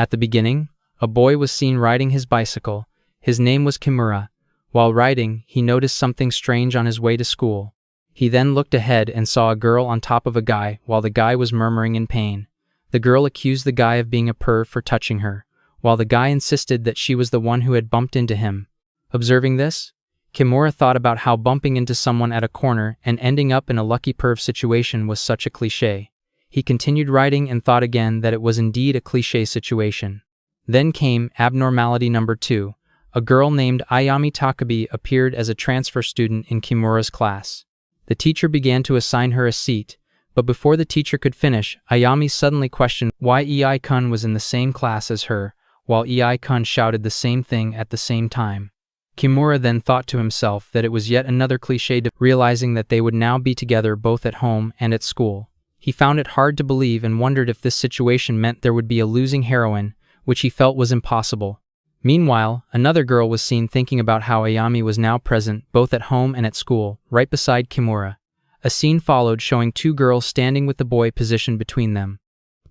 At the beginning, a boy was seen riding his bicycle. His name was Kimura. While riding, he noticed something strange on his way to school. He then looked ahead and saw a girl on top of a guy while the guy was murmuring in pain. The girl accused the guy of being a perv for touching her, while the guy insisted that she was the one who had bumped into him. Observing this, Kimura thought about how bumping into someone at a corner and ending up in a lucky perv situation was such a cliché. He continued riding and thought again that it was indeed a cliché situation. Then came abnormality number 2. A girl named Ayami Takabe appeared as a transfer student in Kimura's class. The teacher began to assign her a seat, but before the teacher could finish, Ayami suddenly questioned why Ei-kun was in the same class as her, while Ei-kun shouted the same thing at the same time. Kimura then thought to himself that it was yet another cliché, realizing that they would now be together both at home and at school. He found it hard to believe and wondered if this situation meant there would be a losing heroine, which he felt was impossible. Meanwhile, another girl was seen thinking about how Ayami was now present both at home and at school, right beside Kimura. A scene followed showing 2 girls standing with the boy positioned between them.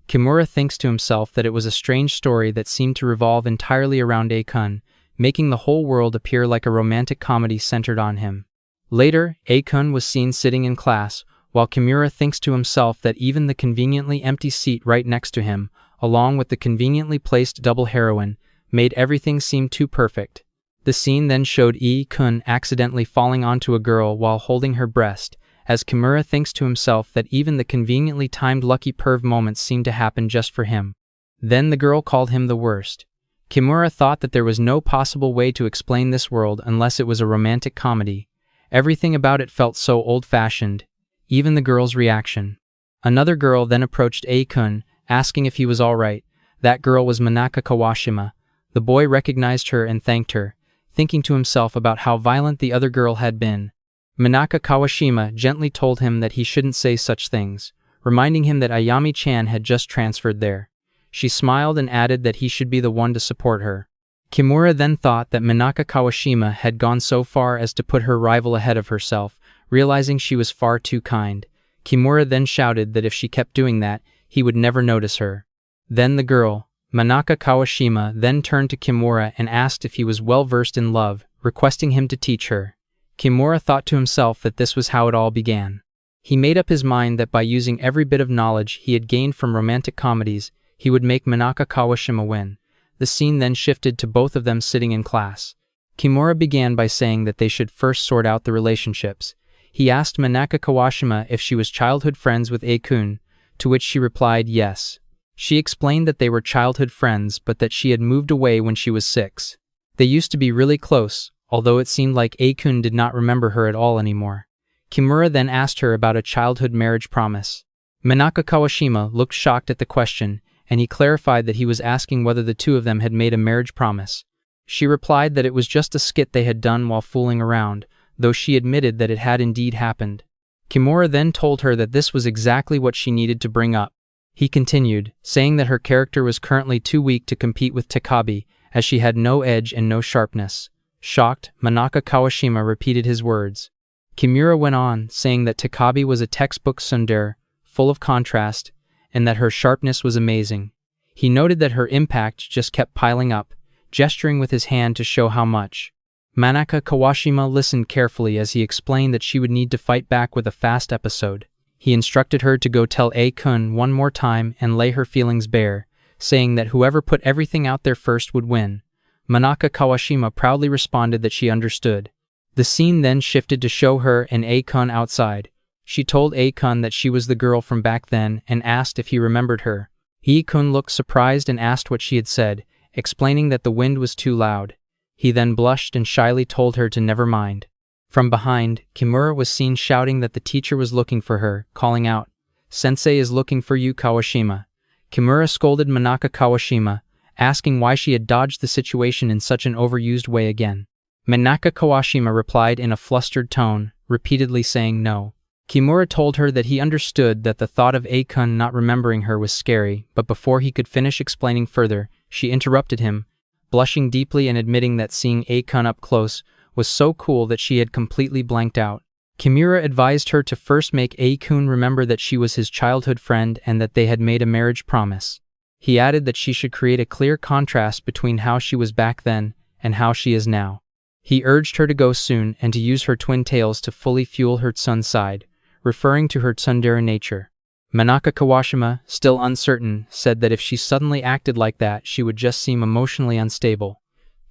Kimura thinks to himself that it was a strange story that seemed to revolve entirely around Ei-kun, making the whole world appear like a romantic comedy centered on him. Later, Ei-kun was seen sitting in class, while Kimura thinks to himself that even the conveniently empty seat right next to him, along with the conveniently placed double heroine, made everything seem too perfect. The scene then showed Ei-kun accidentally falling onto a girl while holding her breast, as Kimura thinks to himself that even the conveniently timed lucky perv moments seemed to happen just for him. Then the girl called him the worst. Kimura thought that there was no possible way to explain this world unless it was a romantic comedy. Everything about it felt so old-fashioned, even the girl's reaction. Another girl then approached Ei-kun, asking if he was alright. That girl was Manaka Kawashima. The boy recognized her and thanked her, thinking to himself about how violent the other girl had been. Manaka Kawashima gently told him that he shouldn't say such things, reminding him that Ayami-chan had just transferred there. She smiled and added that he should be the one to support her. Kimura then thought that Manaka Kawashima had gone so far as to put her rival ahead of herself, realizing she was far too kind. Kimura then shouted that if she kept doing that, he would never notice her. Then the girl, Manaka Kawashima, then turned to Kimura and asked if he was well versed in love, requesting him to teach her. Kimura thought to himself that this was how it all began. He made up his mind that by using every bit of knowledge he had gained from romantic comedies, he would make Manaka Kawashima win. The scene then shifted to both of them sitting in class. Kimura began by saying that they should first sort out the relationships. He asked Manaka Kawashima if she was childhood friends with Ei-kun, to which she replied yes. She explained that they were childhood friends but that she had moved away when she was 6. They used to be really close, although it seemed like Ei-kun did not remember her at all anymore. Kimura then asked her about a childhood marriage promise. Manaka Kawashima looked shocked at the question, and he clarified that he was asking whether the 2 of them had made a marriage promise. She replied that it was just a skit they had done while fooling around, though she admitted that it had indeed happened. Kimura then told her that this was exactly what she needed to bring up. He continued, saying that her character was currently too weak to compete with Takabe, as she had no edge and no sharpness. Shocked, Manaka Kawashima repeated his words. Kimura went on, saying that Takabe was a textbook tsundere, full of contrast, and that her sharpness was amazing. He noted that her impact just kept piling up, gesturing with his hand to show how much. Manaka Kawashima listened carefully as he explained that she would need to fight back with a fast episode. He instructed her to go tell Ei-kun one more time and lay her feelings bare, saying that whoever put everything out there first would win. Manaka Kawashima proudly responded that she understood. The scene then shifted to show her and Ei-kun outside. She told Ei-kun that she was the girl from back then and asked if he remembered her. Ei-kun looked surprised and asked what she had said, explaining that the wind was too loud. He then blushed and shyly told her to never mind. From behind, Kimura was seen shouting that the teacher was looking for her, calling out, "Sensei is looking for you, Kawashima." Kimura scolded Manaka Kawashima, asking why she had dodged the situation in such an overused way again. Manaka Kawashima replied in a flustered tone, repeatedly saying no. Kimura told her that he understood that the thought of Ei-kun not remembering her was scary, but before he could finish explaining further, she interrupted him, blushing deeply and admitting that seeing Ei-kun up close was so cool that she had completely blanked out. Kimura advised her to first make Ei-kun remember that she was his childhood friend and that they had made a marriage promise. He added that she should create a clear contrast between how she was back then and how she is now. He urged her to go soon and to use her twin tails to fully fuel her Tsun side, referring to her tsundere nature. Manaka Kawashima, still uncertain, said that if she suddenly acted like that, she would just seem emotionally unstable.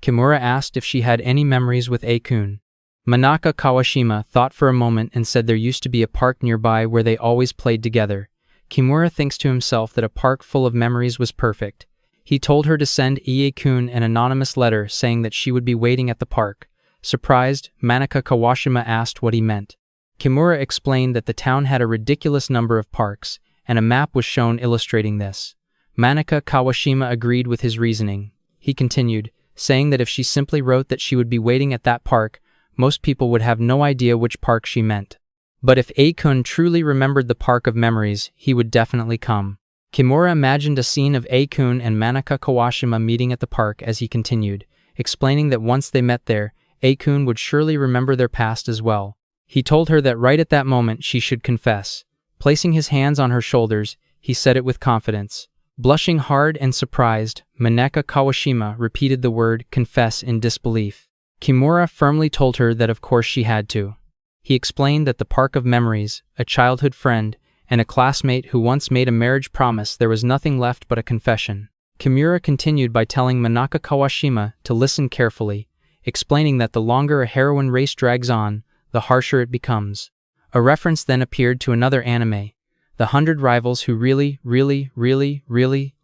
Kimura asked if she had any memories with A-kun. Manaka Kawashima thought for a moment and said there used to be a park nearby where they always played together. Kimura thinks to himself that a park full of memories was perfect. He told her to send Ie-kun an anonymous letter saying that she would be waiting at the park. Surprised, Manaka Kawashima asked what he meant. Kimura explained that the town had a ridiculous number of parks, and a map was shown illustrating this. Manaka Kawashima agreed with his reasoning. He continued, saying that if she simply wrote that she would be waiting at that park, most people would have no idea which park she meant. But if A-kun truly remembered the park of memories, he would definitely come. Kimura imagined a scene of A-kun and Manaka Kawashima meeting at the park as he continued, explaining that once they met there, A-kun would surely remember their past as well. He told her that right at that moment she should confess. Placing his hands on her shoulders, he said it with confidence. Blushing hard and surprised, Manaka Kawashima repeated the word confess in disbelief. Kimura firmly told her that of course she had to. He explained that the park of memories, a childhood friend, and a classmate who once made a marriage promise, there was nothing left but a confession. Kimura continued by telling Manaka Kawashima to listen carefully, explaining that the longer a heroine race drags on, the harsher it becomes. A reference then appeared to another anime, The 100 Rivals Who Really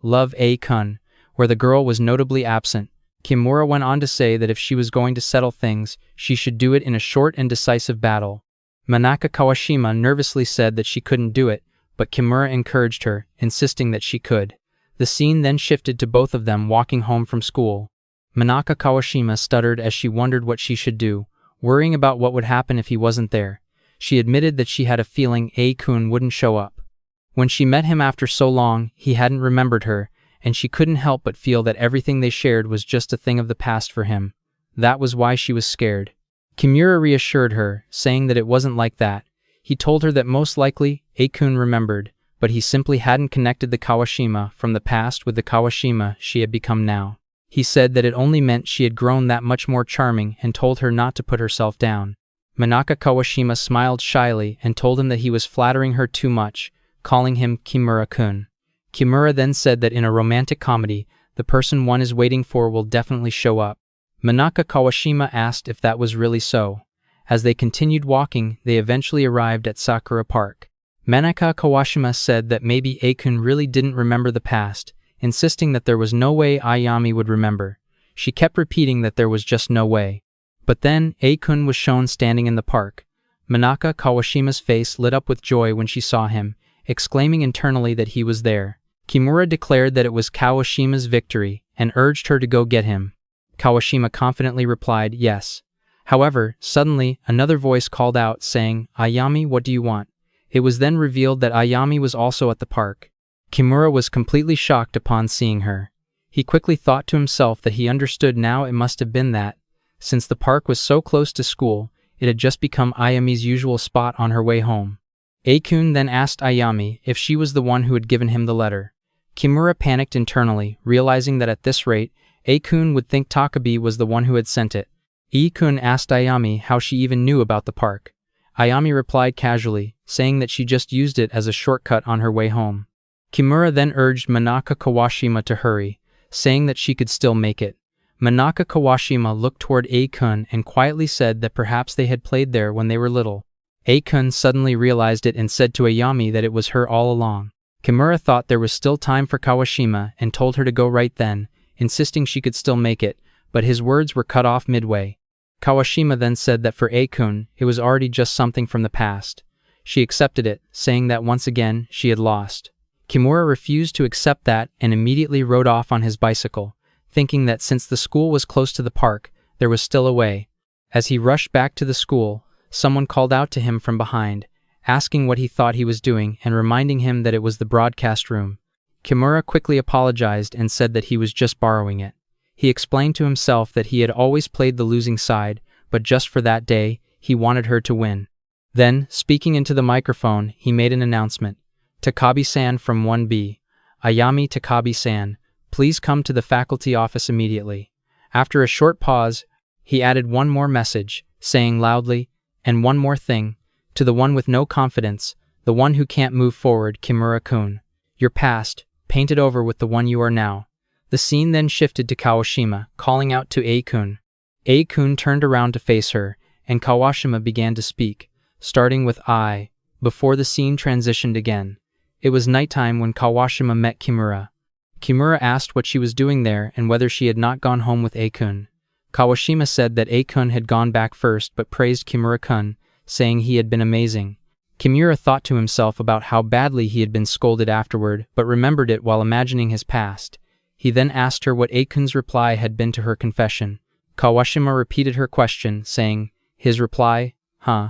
Love A-kun, where the girl was notably absent. Kimura went on to say that if she was going to settle things, she should do it in a short and decisive battle. Manaka Kawashima nervously said that she couldn't do it, but Kimura encouraged her, insisting that she could. The scene then shifted to both of them walking home from school. Manaka Kawashima stuttered as she wondered what she should do, worrying about what would happen if he wasn't there. She admitted that she had a feeling A-kun wouldn't show up. When she met him after so long, he hadn't remembered her, and she couldn't help but feel that everything they shared was just a thing of the past for him. That was why she was scared. Kimura reassured her, saying that it wasn't like that. He told her that most likely, A-kun remembered, but he simply hadn't connected the Kawashima from the past with the Kawashima she had become now. He said that it only meant she had grown that much more charming and told her not to put herself down. Manaka Kawashima smiled shyly and told him that he was flattering her too much, calling him Kimura-kun. Kimura then said that in a romantic comedy, the person one is waiting for will definitely show up. Manaka Kawashima asked if that was really so. As they continued walking, they eventually arrived at Sakura Park. Manaka Kawashima said that maybe A-kun really didn't remember the past, insisting that there was no way Ayami would remember. She kept repeating that there was just no way. But then, A-kun was shown standing in the park. Manaka Kawashima's face lit up with joy when she saw him, exclaiming internally that he was there. Kimura declared that it was Kawashima's victory, and urged her to go get him. Kawashima confidently replied, yes. However, suddenly, another voice called out, saying, Ayami, what do you want? It was then revealed that Ayami was also at the park. Kimura was completely shocked upon seeing her. He quickly thought to himself that he understood now it must have been that, since the park was so close to school, it had just become Ayami's usual spot on her way home. A-kun then asked Ayami if she was the one who had given him the letter. Kimura panicked internally, realizing that at this rate, A-kun would think Takabe was the one who had sent it. E-kun asked Ayami how she even knew about the park. Ayami replied casually, saying that she just used it as a shortcut on her way home. Kimura then urged Manaka Kawashima to hurry, saying that she could still make it. Manaka Kawashima looked toward A-kun and quietly said that perhaps they had played there when they were little. A-kun suddenly realized it and said to Ayami that it was her all along. Kimura thought there was still time for Kawashima and told her to go right then, insisting she could still make it, but his words were cut off midway. Kawashima then said that for A-kun, it was already just something from the past. She accepted it, saying that once again, she had lost. Kimura refused to accept that and immediately rode off on his bicycle, thinking that since the school was close to the park, there was still a way. As he rushed back to the school, someone called out to him from behind, asking what he thought he was doing and reminding him that it was the broadcast room. Kimura quickly apologized and said that he was just borrowing it. He explained to himself that he had always played the losing side, but just for that day, he wanted her to win. Then, speaking into the microphone, he made an announcement. Takabe-san from 1B. Ayami Takabe-san, please come to the faculty office immediately. After a short pause, he added one more message, saying loudly, and one more thing, to the one with no confidence, the one who can't move forward, Kimura-kun. Your past, painted over with the one you are now. The scene then shifted to Kawashima, calling out to A-kun. A-kun turned around to face her, and Kawashima began to speak, starting with I, before the scene transitioned again. It was nighttime when Kawashima met Kimura. Kimura asked what she was doing there and whether she had not gone home with A-kun. Kawashima said that A-kun had gone back first but praised Kimura-kun, saying he had been amazing. Kimura thought to himself about how badly he had been scolded afterward, but remembered it while imagining his past. He then asked her what A-kun's reply had been to her confession. Kawashima repeated her question, saying, his reply, huh?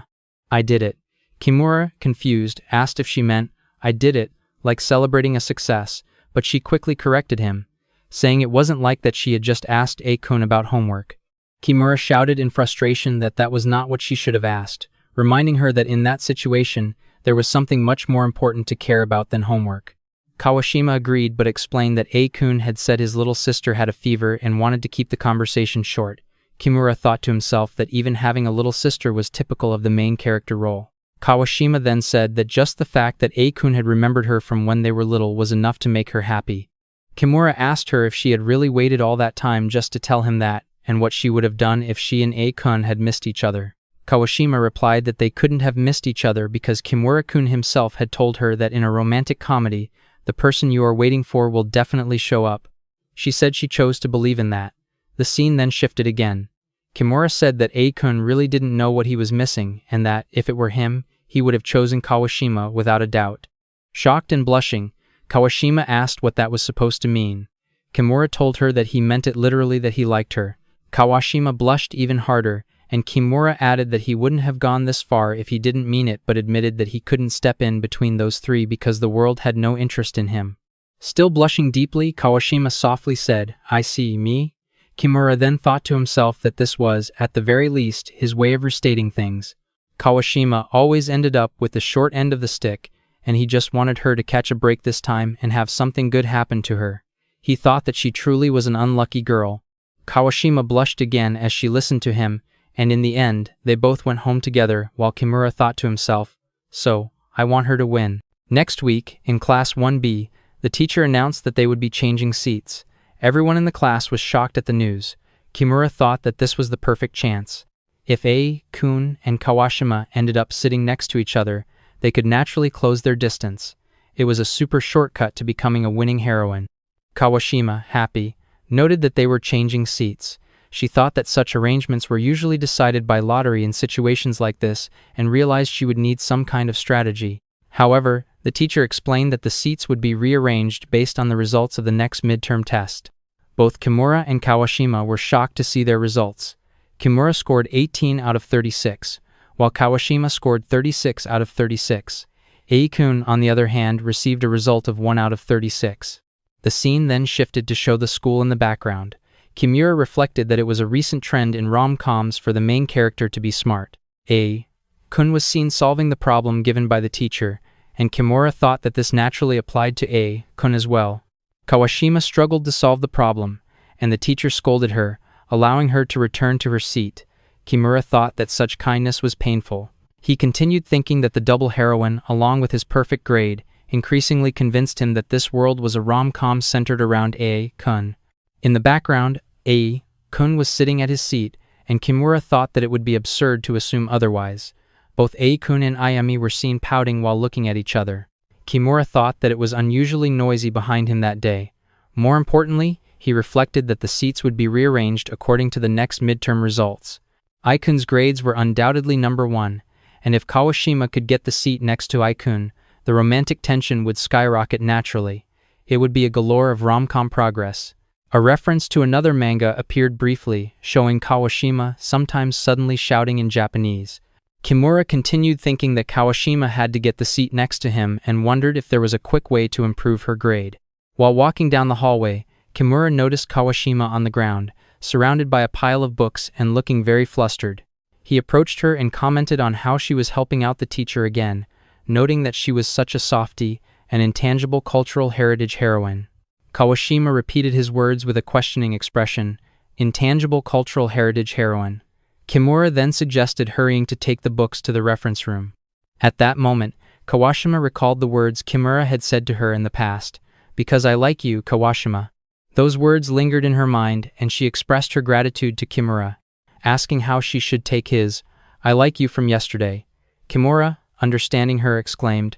I did it. Kimura, confused, asked if she meant, I did it, like celebrating a success, but she quickly corrected him, saying it wasn't like that she had just asked A-kun about homework. Kimura shouted in frustration that that was not what she should have asked, reminding her that in that situation, there was something much more important to care about than homework. Kawashima agreed but explained that A-kun had said his little sister had a fever and wanted to keep the conversation short. Kimura thought to himself that even having a little sister was typical of the main character role. Kawashima then said that just the fact that A-kun had remembered her from when they were little was enough to make her happy. Kimura asked her if she had really waited all that time just to tell him that, and what she would have done if she and A-kun had missed each other. Kawashima replied that they couldn't have missed each other because Kimura-kun himself had told her that in a romantic comedy, the person you are waiting for will definitely show up. She said she chose to believe in that. The scene then shifted again. Kimura said that A-kun really didn't know what he was missing and that, if it were him, he would have chosen Kawashima without a doubt. Shocked and blushing, Kawashima asked what that was supposed to mean. Kimura told her that he meant it literally, that he liked her. Kawashima blushed even harder, and Kimura added that he wouldn't have gone this far if he didn't mean it, but admitted that he couldn't step in between those three because the world had no interest in him. Still blushing deeply, Kawashima softly said, I see, me? Kimura then thought to himself that this was, at the very least, his way of restating things. Kawashima always ended up with the short end of the stick, and he just wanted her to catch a break this time and have something good happen to her. He thought that she truly was an unlucky girl. Kawashima blushed again as she listened to him, and in the end, they both went home together while Kimura thought to himself, so, I want her to win. Next week, in Class 1B, the teacher announced that they would be changing seats. Everyone in the class was shocked at the news. Kimura thought that this was the perfect chance. If A-kun and Kawashima ended up sitting next to each other, they could naturally close their distance. It was a super shortcut to becoming a winning heroine. Kawashima, happy, noted that they were changing seats. She thought that such arrangements were usually decided by lottery in situations like this and realized she would need some kind of strategy. However, the teacher explained that the seats would be rearranged based on the results of the next midterm test. Both Kimura and Kawashima were shocked to see their results. Kimura scored 18 out of 36, while Kawashima scored 36 out of 36. A-kun, on the other hand, received a result of 1 out of 36. The scene then shifted to show the school in the background. Kimura reflected that it was a recent trend in rom-coms for the main character to be smart. A-kun was seen solving the problem given by the teacher, and Kimura thought that this naturally applied to A-kun as well. Kawashima struggled to solve the problem, and the teacher scolded her, allowing her to return to her seat. Kimura thought that such kindness was painful. He continued thinking that the double heroine, along with his perfect grade, increasingly convinced him that this world was a rom-com centered around A-kun. In the background, A-kun was sitting at his seat, and Kimura thought that it would be absurd to assume otherwise. Both A-kun and Ayami were seen pouting while looking at each other. Kimura thought that it was unusually noisy behind him that day. More importantly, he reflected that the seats would be rearranged according to the next midterm results. A-kun's grades were undoubtedly number 1, and if Kawashima could get the seat next to A-kun, the romantic tension would skyrocket naturally. It would be a galore of rom-com progress. A reference to another manga appeared briefly, showing Kawashima sometimes suddenly shouting in Japanese. Kimura continued thinking that Kawashima had to get the seat next to him and wondered if there was a quick way to improve her grade. While walking down the hallway, Kimura noticed Kawashima on the ground, surrounded by a pile of books and looking very flustered. He approached her and commented on how she was helping out the teacher again, noting that she was such a softie an intangible cultural heritage heroine. Kawashima repeated his words with a questioning expression. Intangible cultural heritage heroine. Kimura then suggested hurrying to take the books to the reference room. At that moment, Kawashima recalled the words Kimura had said to her in the past. Because I like you, Kawashima. Those words lingered in her mind, and she expressed her gratitude to Kimura, asking how she should take his, I like you from yesterday. Kimura, understanding her, exclaimed,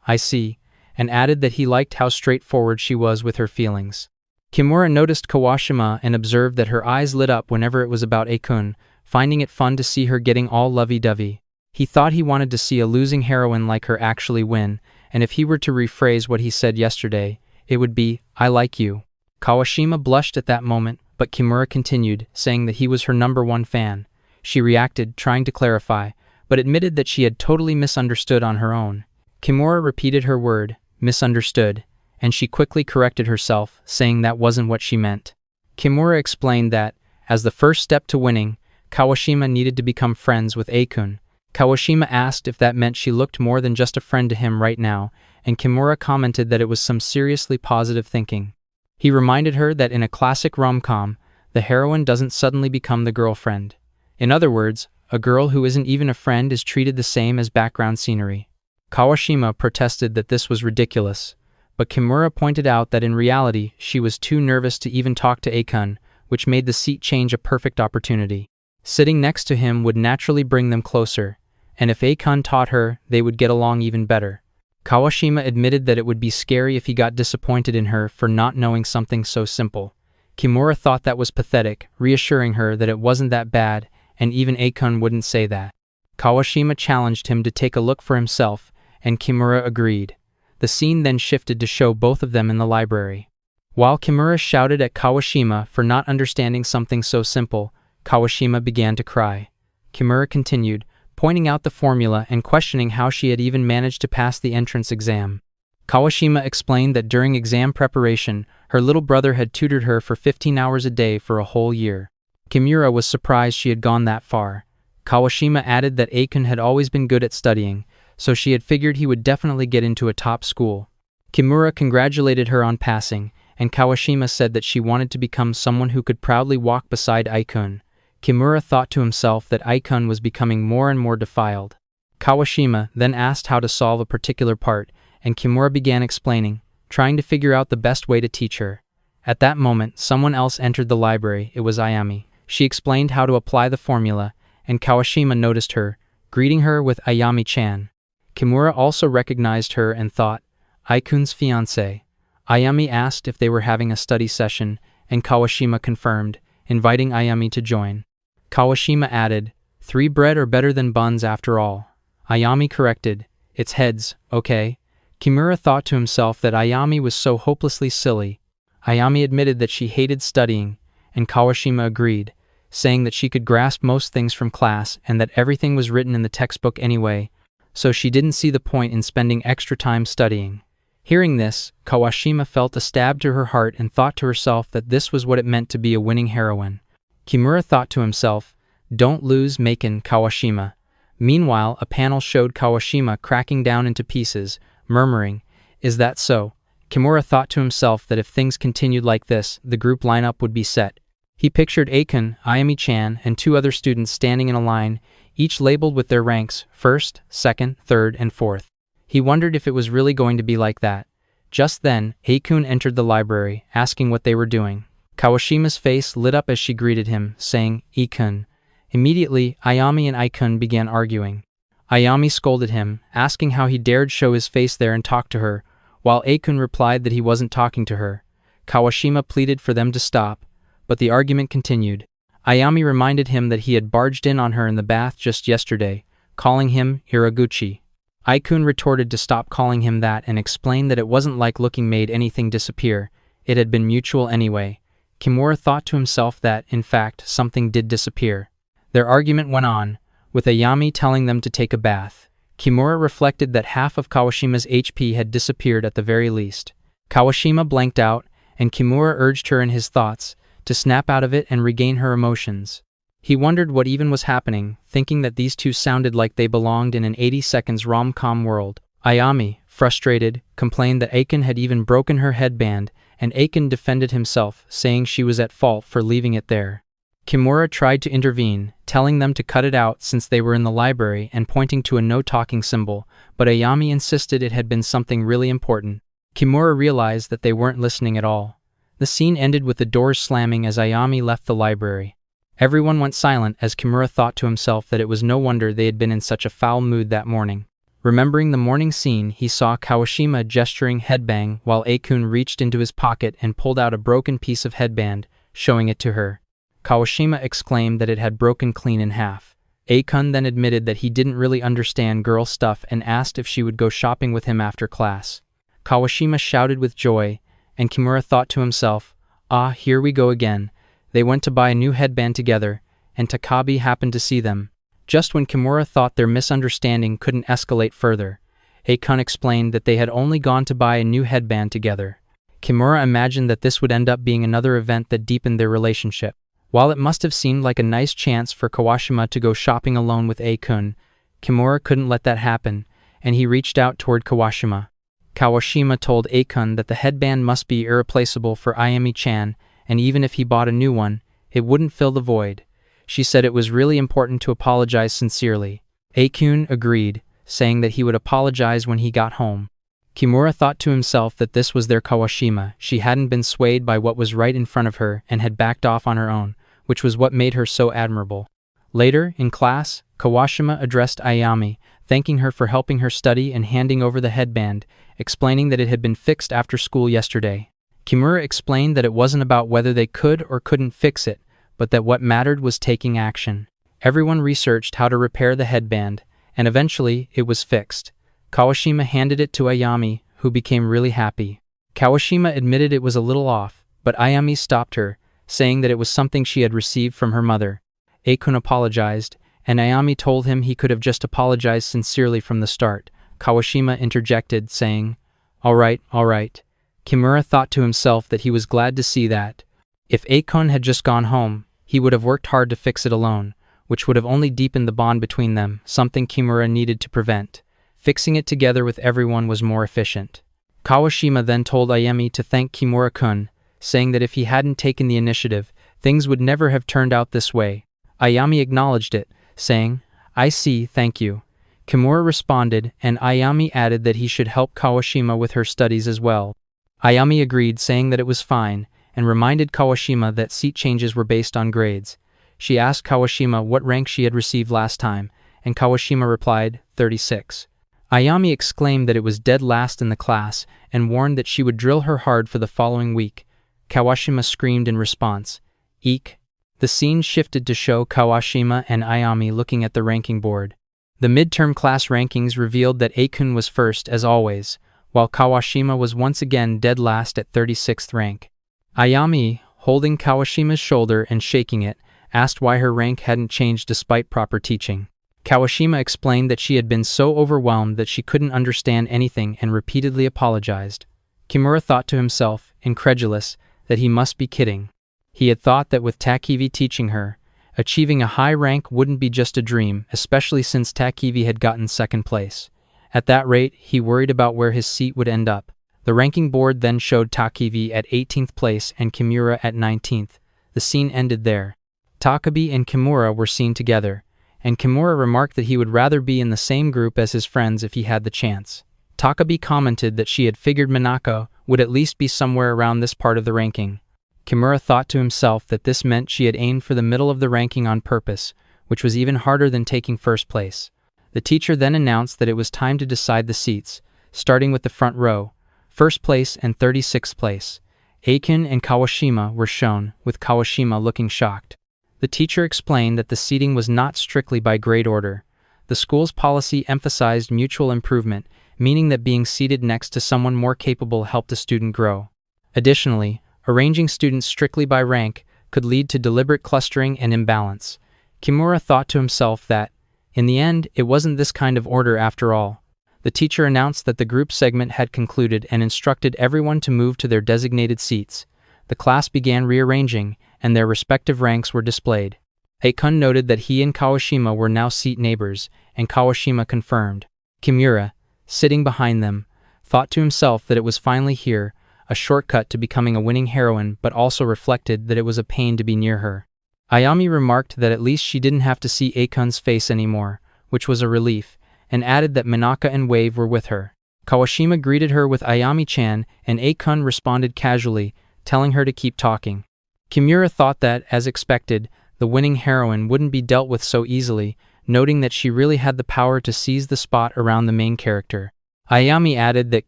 I see, and added that he liked how straightforward she was with her feelings. Kimura noticed Kawashima and observed that her eyes lit up whenever it was about Akun, finding it fun to see her getting all lovey-dovey. He thought he wanted to see a losing heroine like her actually win, and if he were to rephrase what he said yesterday, it would be, I like you. Kawashima blushed at that moment, but Kimura continued, saying that he was her #1 fan. She reacted, trying to clarify, but admitted that she had totally misunderstood on her own. Kimura repeated her word, misunderstood, and she quickly corrected herself, saying that wasn't what she meant. Kimura explained that, as the first step to winning, Kawashima needed to become friends with Akun. Kawashima asked if that meant she looked more than just a friend to him right now, and Kimura commented that it was some seriously positive thinking. He reminded her that in a classic rom-com, the heroine doesn't suddenly become the girlfriend. In other words, a girl who isn't even a friend is treated the same as background scenery. Kawashima protested that this was ridiculous, but Kimura pointed out that in reality she was too nervous to even talk to Akun, which made the seat change a perfect opportunity. Sitting next to him would naturally bring them closer, and if Akun taught her, they would get along even better. Kawashima admitted that it would be scary if he got disappointed in her for not knowing something so simple. Kimura thought that was pathetic, reassuring her that it wasn't that bad, and even Akun wouldn't say that. Kawashima challenged him to take a look for himself, and Kimura agreed. The scene then shifted to show both of them in the library. While Kimura shouted at Kawashima for not understanding something so simple, Kawashima began to cry. Kimura continued, pointing out the formula and questioning how she had even managed to pass the entrance exam. Kawashima explained that during exam preparation, her little brother had tutored her for 15 hours a day for a whole year. Kimura was surprised she had gone that far. Kawashima added that Akun had always been good at studying, so she had figured he would definitely get into a top school. Kimura congratulated her on passing, and Kawashima said that she wanted to become someone who could proudly walk beside Akun. Kimura thought to himself that Akun was becoming more and more defiled. Kawashima then asked how to solve a particular part, and Kimura began explaining, trying to figure out the best way to teach her. At that moment, someone else entered the library. It was Ayami. She explained how to apply the formula, and Kawashima noticed her, greeting her with Ayami-chan. Kimura also recognized her and thought, Akun's fiancé. Ayami asked if they were having a study session, and Kawashima confirmed, inviting Ayami to join. Kawashima added, 3 bread are better than buns after all. Ayami corrected, it's heads, okay? Kimura thought to himself that Ayami was so hopelessly silly. Ayami admitted that she hated studying, and Kawashima agreed, saying that she could grasp most things from class and that everything was written in the textbook anyway, so she didn't see the point in spending extra time studying. Hearing this, Kawashima felt a stab to her heart and thought to herself that this was what it meant to be a winning heroine. Kimura thought to himself, don't lose Maken Kawashima. Meanwhile, a panel showed Kawashima cracking down into pieces, murmuring, is that so? Kimura thought to himself that if things continued like this, the group lineup would be set. He pictured Akun, Ayami-chan, and 2 other students standing in a line, each labeled with their ranks, 1st, 2nd, 3rd, and 4th. He wondered if it was really going to be like that. Just then, Akun entered the library, asking what they were doing. Kawashima's face lit up as she greeted him, saying, Akun. Immediately, Ayami and Akun began arguing. Ayami scolded him, asking how he dared show his face there and talk to her, while Akun replied that he wasn't talking to her. Kawashima pleaded for them to stop, but the argument continued. Ayami reminded him that he had barged in on her in the bath just yesterday, calling him Iraguchi. Akun retorted to stop calling him that and explained that it wasn't like looking made anything disappear, it had been mutual anyway. Kimura thought to himself that, in fact, something did disappear. Their argument went on, with Ayami telling them to take a bath. Kimura reflected that half of Kawashima's HP had disappeared at the very least. Kawashima blanked out, and Kimura urged her in his thoughts to snap out of it and regain her emotions. He wondered what even was happening, thinking that these two sounded like they belonged in an 80 seconds rom-com world. Ayami, frustrated, complained that Aiken had even broken her headband, and Aiken defended himself, saying she was at fault for leaving it there. Kimura tried to intervene, telling them to cut it out since they were in the library and pointing to a no-talking symbol, but Ayami insisted it had been something really important. Kimura realized that they weren't listening at all. The scene ended with the doors slamming as Ayami left the library. Everyone went silent as Kimura thought to himself that it was no wonder they had been in such a foul mood that morning. Remembering the morning scene, he saw Kawashima gesturing headbang while Akun reached into his pocket and pulled out a broken piece of headband, showing it to her. Kawashima exclaimed that it had broken clean in half. Akun then admitted that he didn't really understand girl stuff and asked if she would go shopping with him after class. Kawashima shouted with joy, and Kimura thought to himself, "Ah, here we go again." They went to buy a new headband together, and Takabe happened to see them. Just when Kimura thought their misunderstanding couldn't escalate further, Akun explained that they had only gone to buy a new headband together. Kimura imagined that this would end up being another event that deepened their relationship. While it must have seemed like a nice chance for Kawashima to go shopping alone with Akun, Kimura couldn't let that happen, and he reached out toward Kawashima. Kawashima told Akun that the headband must be irreplaceable for Ayami-chan, and even if he bought a new one, it wouldn't fill the void. She said it was really important to apologize sincerely. Akun agreed, saying that he would apologize when he got home. Kimura thought to himself that this was their Kawashima. She hadn't been swayed by what was right in front of her and had backed off on her own, which was what made her so admirable. Later, in class, Kawashima addressed Ayami, thanking her for helping her study and handing over the headband, explaining that it had been fixed after school yesterday. Kimura explained that it wasn't about whether they could or couldn't fix it, but that what mattered was taking action. Everyone researched how to repair the headband, and eventually it was fixed. Kawashima handed it to Ayami, who became really happy. Kawashima admitted it was a little off, but Ayami stopped her, saying that it was something she had received from her mother. Akun apologized, and Ayami told him he could have just apologized sincerely from the start. Kawashima interjected, saying, all right. Kimura thought to himself that he was glad to see that. If Akun had just gone home, he would have worked hard to fix it alone, which would have only deepened the bond between them, something Kimura needed to prevent. Fixing it together with everyone was more efficient. Kawashima then told Ayami to thank Kimura-kun, saying that if he hadn't taken the initiative, things would never have turned out this way. Ayami acknowledged it, saying, I see, thank you. Kimura responded, and Ayami added that he should help Kawashima with her studies as well. Ayami agreed, saying that it was fine, and reminded Kawashima that seat changes were based on grades. She asked Kawashima what rank she had received last time, and Kawashima replied, 36. Ayami exclaimed that it was dead last in the class, and warned that she would drill her hard for the following week. Kawashima screamed in response, Eek. The scene shifted to show Kawashima and Ayami looking at the ranking board. The midterm class rankings revealed that Akun was first as always, while Kawashima was once again dead last at 36th rank. Ayami, holding Kawashima's shoulder and shaking it, asked why her rank hadn't changed despite proper teaching. Kawashima explained that she had been so overwhelmed that she couldn't understand anything and repeatedly apologized. Kimura thought to himself, incredulous, that he must be kidding. He had thought that with Takivi teaching her, achieving a high rank wouldn't be just a dream, especially since Takivi had gotten second place. At that rate, he worried about where his seat would end up. The ranking board then showed Takivi at 18th place and Kimura at 19th. The scene ended there. Takabe and Kimura were seen together, and Kimura remarked that he would rather be in the same group as his friends if he had the chance. Takabe commented that she had figured Minako would at least be somewhere around this part of the ranking. Kimura thought to himself that this meant she had aimed for the middle of the ranking on purpose, which was even harder than taking first place. The teacher then announced that it was time to decide the seats, starting with the front row, 1st place and 36th place. Akun and Kawashima were shown, with Kawashima looking shocked. The teacher explained that the seating was not strictly by grade order. The school's policy emphasized mutual improvement, meaning that being seated next to someone more capable helped a student grow. Additionally, arranging students strictly by rank could lead to deliberate clustering and imbalance. Kimura thought to himself that, in the end, it wasn't this kind of order after all. The teacher announced that the group segment had concluded and instructed everyone to move to their designated seats. The class began rearranging, and their respective ranks were displayed. Akun noted that he and Kawashima were now seat neighbors, and Kawashima confirmed. Kimura, sitting behind them, thought to himself that it was finally here, a shortcut to becoming a winning heroine, but also reflected that it was a pain to be near her. Ayami remarked that at least she didn't have to see Akun's face anymore, which was a relief, and added that Minaka and Wave were with her. Kawashima greeted her with Ayami-chan, and Akun responded casually, telling her to keep talking. Kimura thought that, as expected, the winning heroine wouldn't be dealt with so easily, noting that she really had the power to seize the spot around the main character. Ayami added that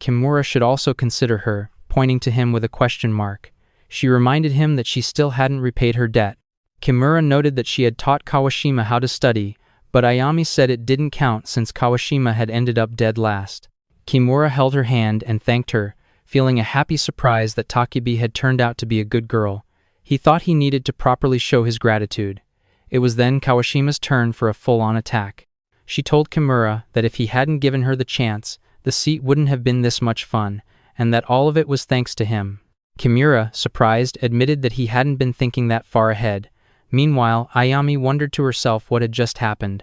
Kimura should also consider her, pointing to him with a question mark. She reminded him that she still hadn't repaid her debt. Kimura noted that she had taught Kawashima how to study, but Ayami said it didn't count since Kawashima had ended up dead last. Kimura held her hand and thanked her, feeling a happy surprise that Takebi had turned out to be a good girl. He thought he needed to properly show his gratitude. It was then Kawashima's turn for a full-on attack. She told Kimura that if he hadn't given her the chance, the seat wouldn't have been this much fun, and that all of it was thanks to him. Kimura, surprised, admitted that he hadn't been thinking that far ahead. Meanwhile, Ayami wondered to herself what had just happened.